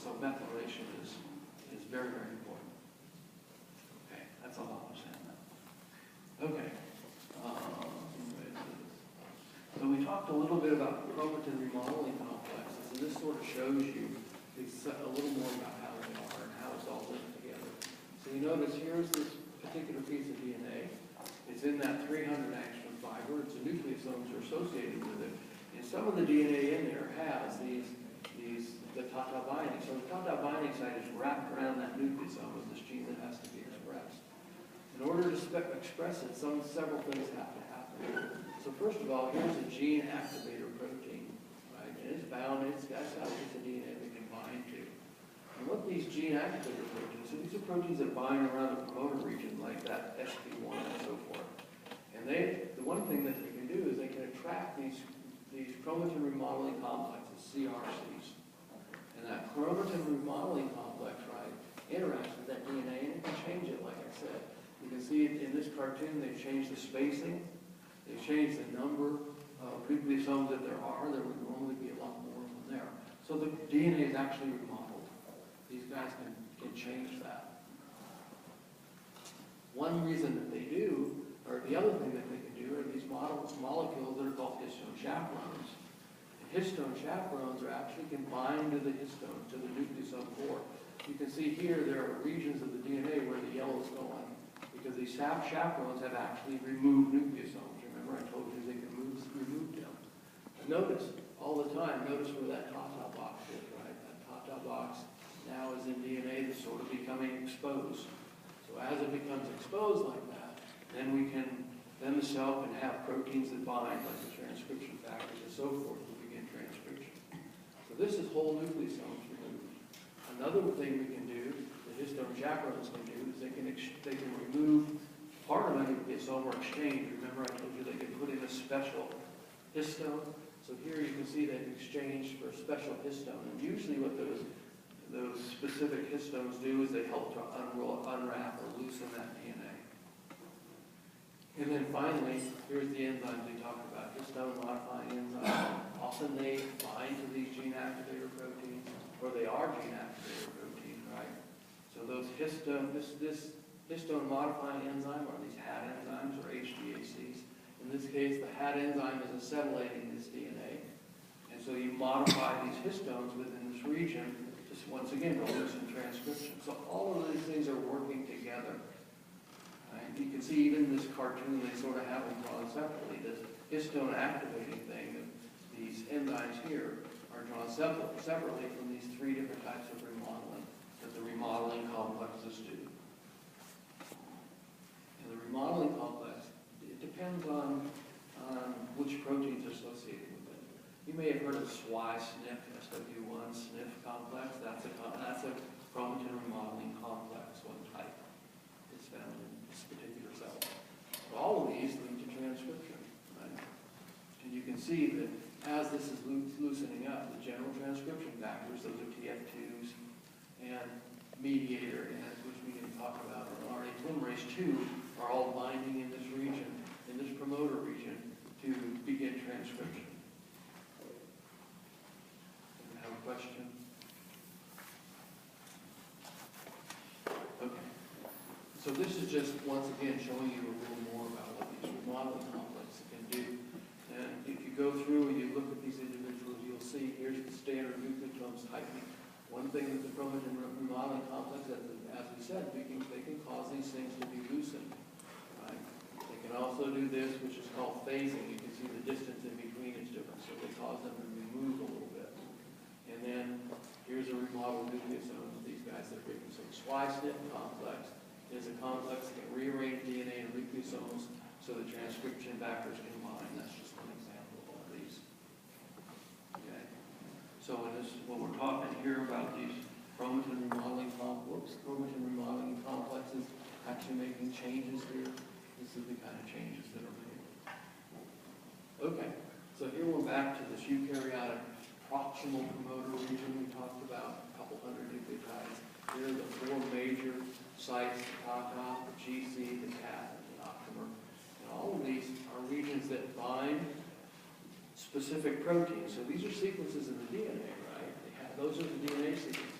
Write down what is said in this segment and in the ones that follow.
so methylation is very, very important. Okay, that's all I was saying now. Okay. So we talked a little bit about chromatin remodeling complexes, and this sort of shows you a little more about how they are and how it's all linked together. So you notice here's this particular piece of DNA. It's in that 300 angstrom fiber. Its nucleosomes are associated with it. And some of the DNA in there has the tau binding. So the tau binding site is wrapped around that nucleosome with this gene that has to be expressed. In order to express it, several things have to happen. So first of all, here's a gene activator protein, right? And it's bound, it's got a piece of DNA that can bind to. And what these gene activator proteins, so these are proteins that bind around the promoter region like that SP1 and so forth. And the one thing that they can do is they can attract these chromatin remodeling complexes, CRCs. And that chromatin remodeling complex, right, interacts with that DNA and it can change it, like I said. You can see in this cartoon, they've changed the spacing. They've changed the number of nucleosomes that there are. There would normally be a lot more of them there. So the DNA is actually remodeled. These guys can change that. One reason that they do, or the other thing that they can do, are these molecules that are called histone chaperones. And histone chaperones are actually can bind to the histone, to the nucleosome core. You can see here there are regions of the DNA where the yellow is going, because these chaperones have actually removed nucleosomes. Remember I told you they can remove them. And notice, all the time, notice where that tau box is, right? That tau box now is in DNA that's sort of becoming exposed. So as it becomes exposed like that, then the cell can have proteins that bind, like the transcription factors and so forth, to begin transcription. So this is whole nucleosomes removed. Another thing we can do, the histone chaperones can do, is they can remove part of a nucleosome or exchange. Remember I told you they can put in a special histone. So here you can see they've exchanged for a special histone. And usually what those specific histones do is they help to unwrap or loosen that DNA. And then finally, here's the enzymes we talked about. Histone modifying enzymes. Often they bind to these gene activator proteins, or they are gene activator proteins, right? So those histone modifying enzyme are these HAT enzymes or HDACs. In this case, the HAT enzyme is acetylating this DNA. And so you modify these histones within this region to, once again, to loosen transcription. So all of these things are working together. Right? You can see even in this cartoon, they sort of have them drawn separately. This histone activating thing, these enzymes here, are drawn separately from these three different types of remodeling that the remodeling complexes do. And the remodeling complex, it depends on which proteins are associated with it. You may have heard of SWI-SNF, SW1 SNF complex. That's a chromatin remodeling complex, one type. It's found in this particular cell. So all of these lead to transcription, right? And you can see that as this is loosening up, the general transcription factors, those are TF2s, and mediator, which we can talk about, or RNA polymerase 2, are all binding in this region, in this promoter region, to begin transcription. Have a question? Okay. So this is just, once again, showing you a little more about what these remodeling complexes can do. And if you go through and you look at these individuals, you'll see here's the standard nucleosomes tightening. One thing that the chromatin remodeling complex, as we said, they can cause these things to be loosened. Right? They can also do this, which is called phasing. You can see the distance in between is different, so they cause them to move a little bit. And then here's a remodeled nucleosome. These guys that are written. So SWI-SNF complex is a complex that can rearrange DNA and nucleosomes so the transcription factors can bind. That's just one example of these. Okay. So when we're talking here about these chromatin remodeling complexes actually making changes here, this is the kind of changes that are made. Okay, so here we're back to this eukaryotic proximal promoter region we talked about, a couple hundred nucleotides. Here are the four major sites, the TATA, the GC, the CAT, and the octamer. And all of these are regions that bind specific proteins. So these are sequences in the DNA, right? Those are the DNA sequences.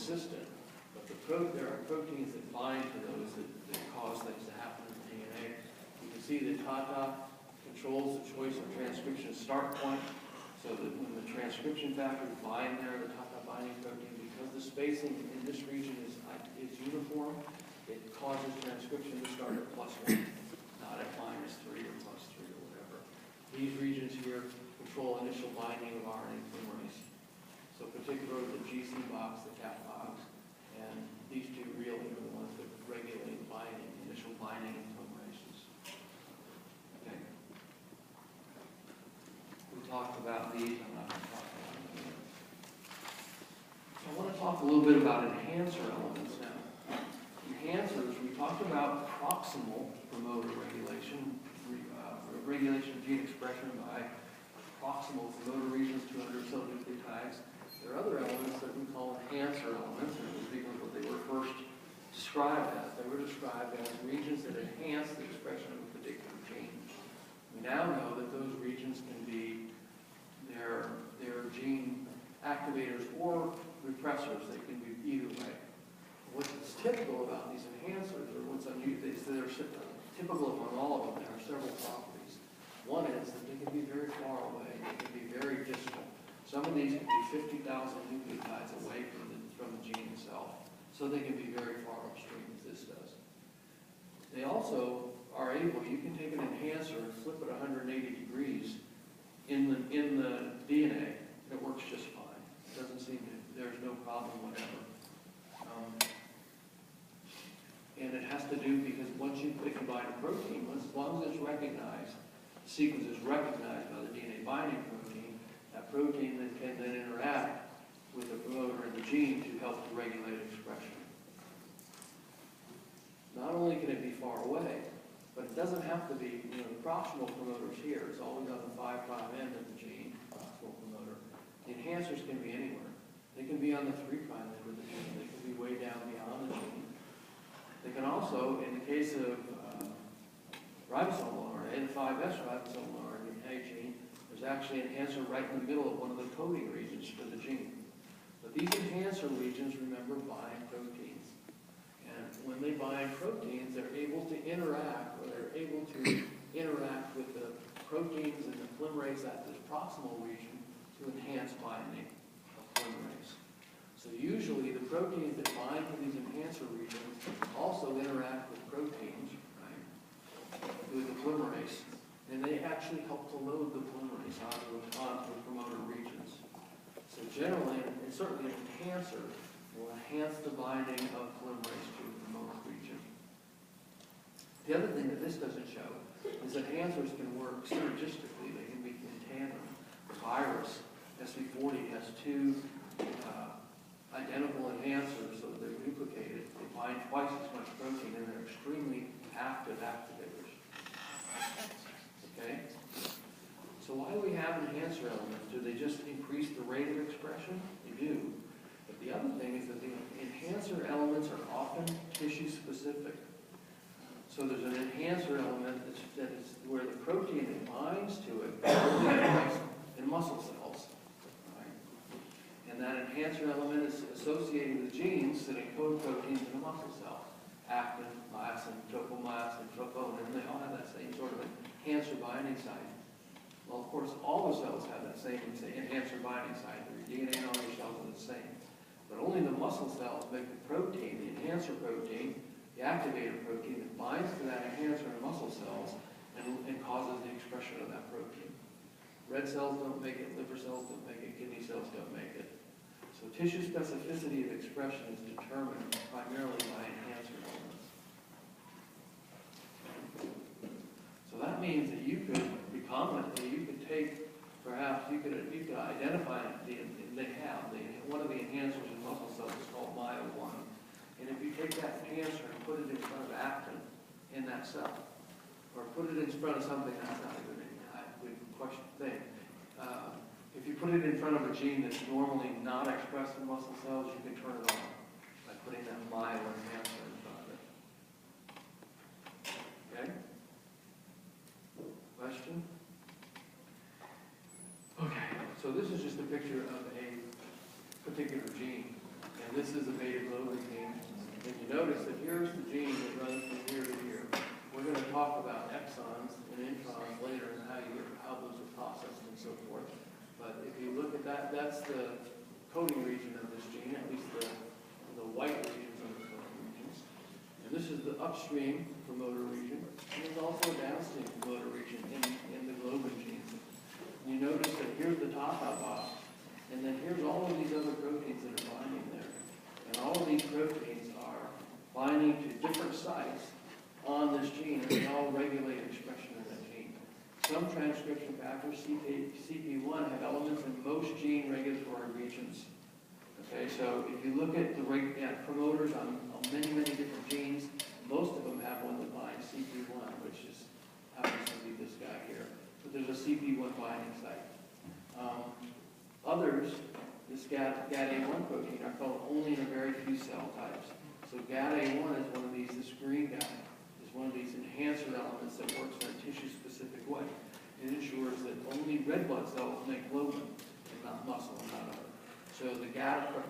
assistant, but there are proteins that bind to those that cause things to happen in the DNA. You can see that TATA controls the choice of transcription start point, so that when the transcription factors bind there, the TATA binding protein, because the spacing in this region is uniform, it causes transcription to start at +1, not at -3 or +3 or whatever. These regions here control initial binding of RNA polymerase. So particularly the GC box, the CAP box, and these two really are the ones that regulate binding, initial binding of polymerases. Okay. We talked about these, I'm not going to talk about them again. I want to talk a little bit about enhancer elements now. Enhancers, we talked about proximal promoter regulation, regulation of gene expression by proximal promoter regions to cell nucleotides. There are other elements that we call enhancer elements, and it was because what they were first described as. They were described as regions that enhance the expression of a particular gene. We now know that those regions can be their gene activators or repressors. They can be either way. What's typical about these enhancers, or what's unusual, is that they're typical among all of them. There are several properties. One is that they can be very far away. They can be very distal. Some of these can be 50,000 nucleotides away from the gene itself, so they can be very far upstream, as this does. They also are able, you can take an enhancer and flip it 180 degrees in the DNA, and it works just fine. It doesn't seem to, there's no problem whatever. And it has to do because once you combine a protein, as long as it's recognized, the sequence is recognized by the DNA binding protein, that protein can then interact with the promoter in the gene to help to regulate expression. Not only can it be far away, but it doesn't have to be, the proximal promoter's here. It's always on the 5' end of the gene, proximal promoter. The enhancers can be anywhere. They can be on the 3' end of the gene. They can be way down beyond the gene. They can also, in the case of ribosomal RNA, the 5S ribosomal RNA gene, there's actually an enhancer right in the middle of one of the coding regions for the gene. But these enhancer regions, remember, bind proteins. And when they bind proteins, they're able to interact with the proteins and the polymerase at this proximal region to enhance binding of polymerase. So usually the proteins that bind to these enhancer regions also interact with proteins, right, with the polymerase, and they actually help to load the polymerase onto the promoter regions. So generally, and certainly an enhancer will enhance the binding of polymerase to the promoter region. The other thing that this doesn't show is enhancers can work synergistically. They can be in tandem. The virus, SV40, has two identical enhancers, so they're duplicated. They bind twice as much protein, and they're extremely active activators. Okay? So why do we have enhancer elements? Do they just increase the rate of expression? They do. But the other thing is that the enhancer elements are often tissue-specific. So there's an enhancer element that is where the protein that binds to it is in muscle cells. And that enhancer element is associated with genes that encode proteins in the muscle cell. Actin, myosin, tropomyosin, troponin, they all have that same sort of enhancer binding site. Well, of course, all the cells have that same enhancer binding site. Their DNA and all your cells are the same. But only the muscle cells make the protein, the enhancer protein, the activator protein that binds to that enhancer in the muscle cells and causes the expression of that protein. Red cells don't make it, liver cells don't make it, kidney cells don't make it. So tissue specificity of expression is determined primarily by enhancer elements. So that means that you could recombinantly, you could take, perhaps you could identify one of the enhancers in muscle cells is called MYO1. And if you take that enhancer and put it in front of actin in that cell, or put it in front of something that's not a good question thing. If you put it in front of a gene that's normally not expressed in muscle cells, you can turn it on by putting that MYO enhancer in front of it. Okay? Question? Okay, so this is just a picture of a particular gene. And this is a beta globin gene. And you notice that here's the gene that runs from here to here. We're going to talk about exons and introns later and how those are processed and so forth. But if you look at that, that's the coding region of this gene, at least the white regions of the coding regions. And this is the upstream promoter region. And there's also a downstream promoter region in the globin genes. And you notice that here's the top box, and then here's all of these other proteins that are binding there. And all of these proteins are binding to different sites on this gene, and they all regulate expression of that gene. Some transcription factors, CP1, have elements in most gene regulatory regions. Okay, so if you look at the promoters on many, many different genes, most of them have one that binds CP1, which happens to be this guy here. But there's a CP1 binding site. Others, this GATA1 protein, are found only in a very few cell types. So GATA1 is one of these, this green guy, is one of these enhancer elements that works in a tissue-specific way. It ensures that only red blood cells make globin and not muscle and not other. So the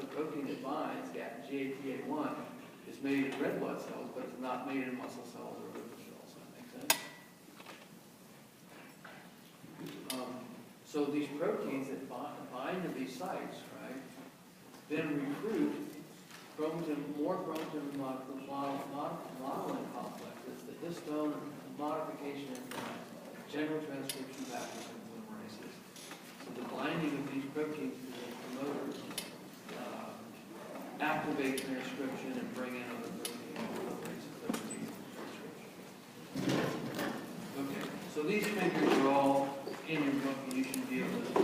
protein that binds, GATA1, is made in red blood cells, but it's not made in muscle cells or liver cells. Does that make sense? So these proteins that bind to these sites, right, then recruit more chromatin modeling complexes, the histone modification enzymes, general transcription factors, and polymerases. So the binding of these proteins to the promoters activate transcription and bring in other protein polymerases that are needed for transcription. Okay, so these figures are all in your book, and you should be able to